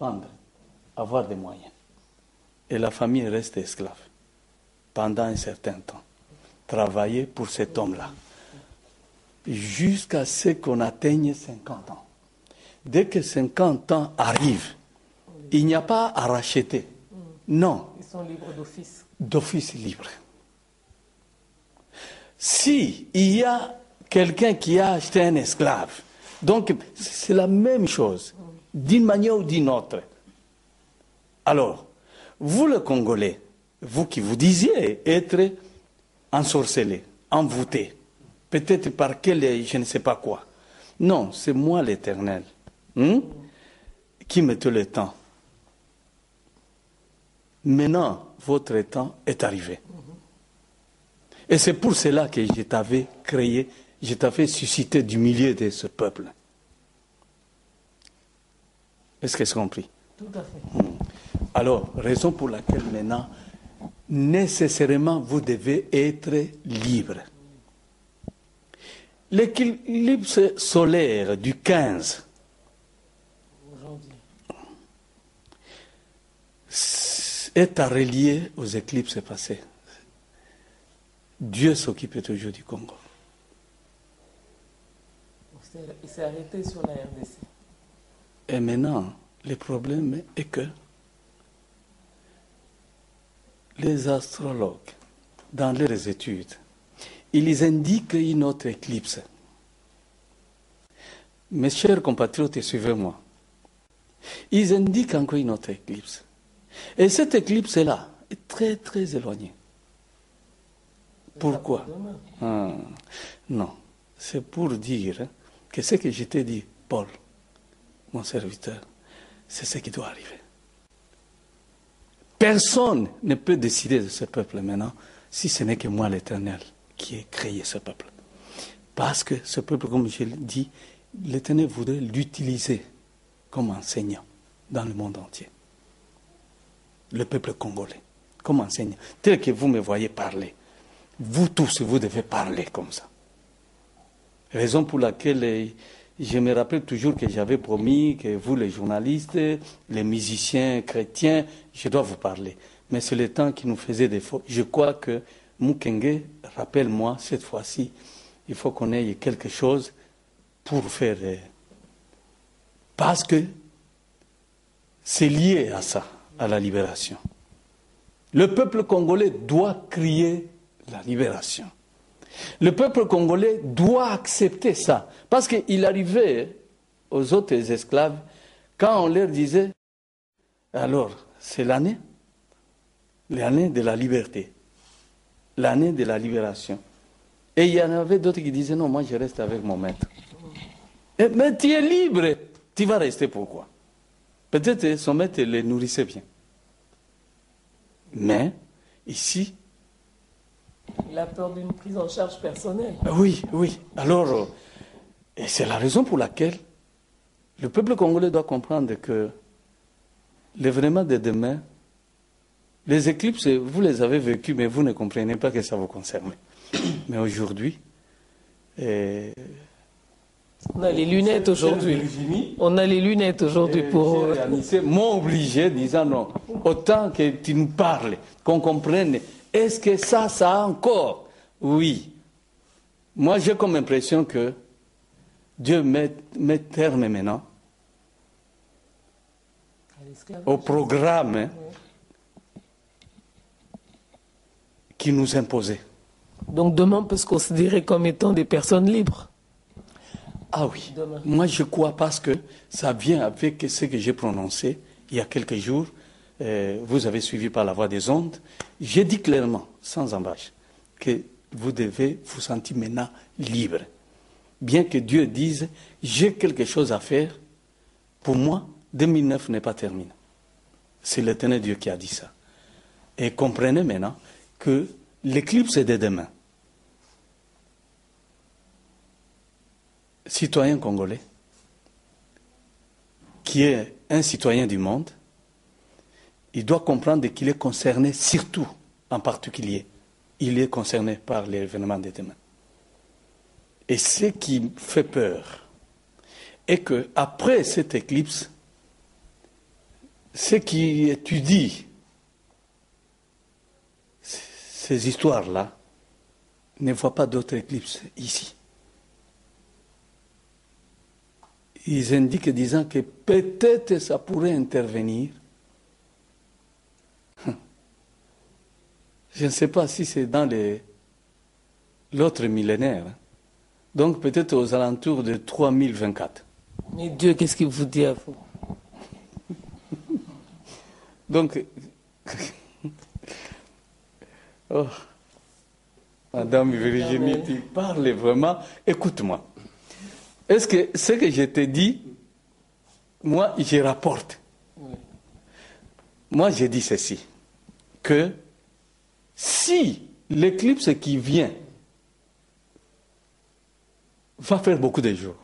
vendre, avoir des moyens. Et la famille reste esclave pendant un certain temps. Travailler pour cet homme-là. Jusqu'à ce qu'on atteigne 50 ans. Dès que 50 ans arrivent, il n'y a pas à racheter. Non. Ils sont libres d'office. D'office libre. Si il y a quelqu'un qui a acheté un esclave, donc c'est la même chose, d'une manière ou d'une autre. Alors, vous le Congolais, vous qui vous disiez être ensorcelé, envoûté, peut-être par quel je ne sais pas quoi. Non, c'est moi l'Éternel qui mette le temps. Maintenant, votre temps est arrivé. Et c'est pour cela que je t'avais créé, je t'avais suscité du milieu de ce peuple. Est-ce que c'est compris? Tout à fait. Alors, raison pour laquelle maintenant, nécessairement, vous devez être libre. L'éclipse solaire du 15 est à relier aux éclipses passées. Dieu s'occupe toujours du Congo. Il s'est arrêté sur la RDC. Et maintenant, le problème est que les astrologues, dans leurs études, ils indiquent une autre éclipse. Mes chers compatriotes, suivez-moi. Ils indiquent encore une autre éclipse. Et cette éclipse-là est très, très éloignée. Pourquoi? Non, c'est pour dire que ce que je t'ai dit, Paul, mon serviteur, c'est ce qui doit arriver. Personne ne peut décider de ce peuple maintenant, si ce n'est que moi, l'Éternel, qui ai créé ce peuple. Parce que ce peuple, comme je l'ai dit, l'Éternel voudrait l'utiliser comme enseignant dans le monde entier. Le peuple congolais, comme enseignant. Tel que vous me voyez parler. Vous tous, vous devez parler comme ça. Raison pour laquelle je me rappelle toujours que j'avais promis que vous, les journalistes, les musiciens chrétiens, je dois vous parler. Mais c'est le temps qui nous faisait défaut. Je crois que Mukenge, rappelle-moi, cette fois-ci, il faut qu'on ait quelque chose pour faire. Parce que c'est lié à ça, à la libération. Le peuple congolais doit crier la libération. Le peuple congolais doit accepter ça. Parce qu'il arrivait aux autres esclaves, quand on leur disait, alors, c'est l'année de la liberté, l'année de la libération. Et il y en avait d'autres qui disaient, non, moi je reste avec mon maître. Mais tu es libre, tu vas rester pourquoi? Peut-être son maître les nourrissait bien. Mais, ici, il a peur d'une prise en charge personnelle. Oui, oui. Alors, et c'est la raison pour laquelle le peuple congolais doit comprendre que l'événement de demain, les éclipses, vous les avez vécues, mais vous ne comprenez pas que ça vous concerne. Mais aujourd'hui, on a les lunettes aujourd'hui. On a les lunettes aujourd'hui pour... m'ont obligé, disant non, autant que tu nous parles, qu'on comprenne. Est-ce que ça a encore? Oui. Moi, j'ai comme impression que Dieu met terme maintenant au programme qui nous imposait. Donc demain, on peut se considérer comme étant des personnes libres. Ah oui. Demain. Moi, je crois parce que ça vient avec ce que j'ai prononcé il y a quelques jours. Vous avez suivi par la voie des ondes, j'ai dit clairement, sans embâche, que vous devez vous sentir maintenant libre. Bien que Dieu dise, j'ai quelque chose à faire, pour moi, 2009 n'est pas terminé. C'est l'Éternel Dieu qui a dit ça. Et comprenez maintenant que l'éclipse est de demain. Citoyen congolais, qui est un citoyen du monde, il doit comprendre qu'il est concerné, surtout, en particulier, il est concerné par l'événement de demain. Et ce qui fait peur est qu'après cette éclipse, ceux qui étudient ces histoires-là ne voient pas d'autres éclipses ici. Ils indiquent disant que peut-être ça pourrait intervenir. Je ne sais pas si c'est dans l'autre millénaire. Donc peut-être aux alentours de 3024. Mais Dieu, qu'est-ce qu'il vous dit à vous? Donc, oh, Madame Virginie, tu parles vraiment. Écoute-moi. Est-ce que ce que je te dis, moi, je rapporte. Oui. Moi, je dis ceci, que si l'éclipse qui vient va faire beaucoup de jours,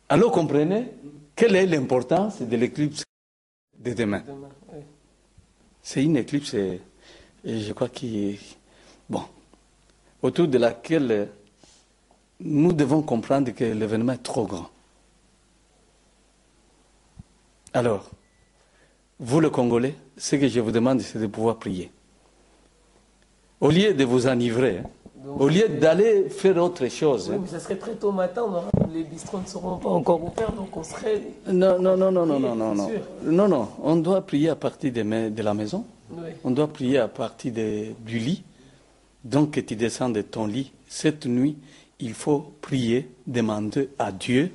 alors comprenez quelle est l'importance de l'éclipse de demain. Oui. C'est une éclipse, et je crois, autour de laquelle nous devons comprendre que l'événement est trop grand. Alors, vous le Congolais, ce que je vous demande, c'est de pouvoir prier. Au lieu de vous enivrer, au lieu d'aller faire autre chose. Oui, mais ça serait très tôt matin, les bistrots ne seront pas encore ouverts, donc on serait... Non, on doit prier à partir de la maison. Oui. On doit prier à partir du lit. Donc, que tu descends de ton lit. Cette nuit, il faut prier, demander à Dieu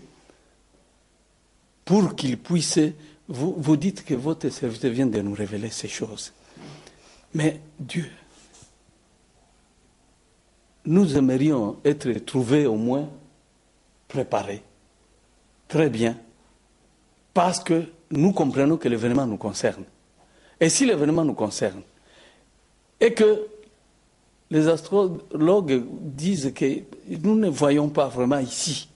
pour qu'il puisse... Vous dites que votre serviteur vient de nous révéler ces choses. Mais Dieu, nous aimerions être trouvés au moins préparés, très bien, parce que nous comprenons que l'événement nous concerne. Et si l'événement nous concerne, et que les astrologues disent que nous ne voyons pas vraiment ici,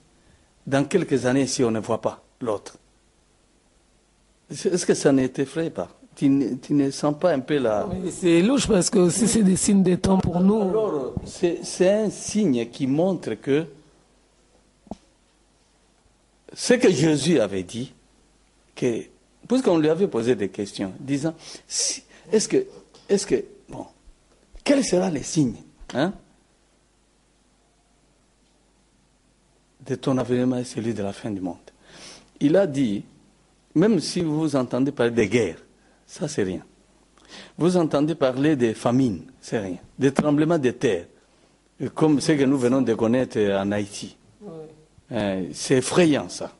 dans quelques années, si on ne voit pas l'autre, est-ce que ça ne t'effraie pas? Tu ne sens pas un peu la... C'est louche parce que aussi c'est des signes des temps pour nous. Alors, c'est un signe qui montre que ce que Jésus avait dit, que, puisqu'on lui avait posé des questions, disant, quels seront les signes de ton avènement et celui de la fin du monde? Il a dit, même si vous entendez parler de guerre, ça c'est rien. Vous entendez parler de famine, c'est rien. Des tremblements de terre, comme ce que nous venons de connaître en Haïti. Oui. C'est effrayant ça.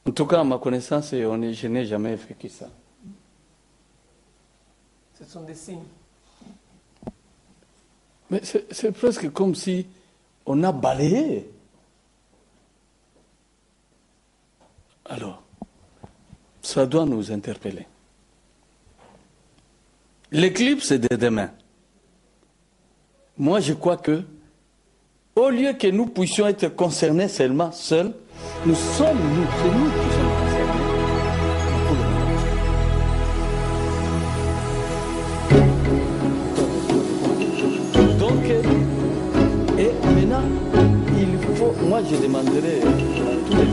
En tout cas, à ma connaissance, je n'ai jamais vécu ça. Ce sont des signes. Mais c'est presque comme si on a balayé. Alors, ça doit nous interpeller. L'éclipse de demain. Moi, je crois que, au lieu que nous puissions être concernés seuls, c'est nous qui sommes concernés. Donc, et maintenant, moi je demanderai à tous les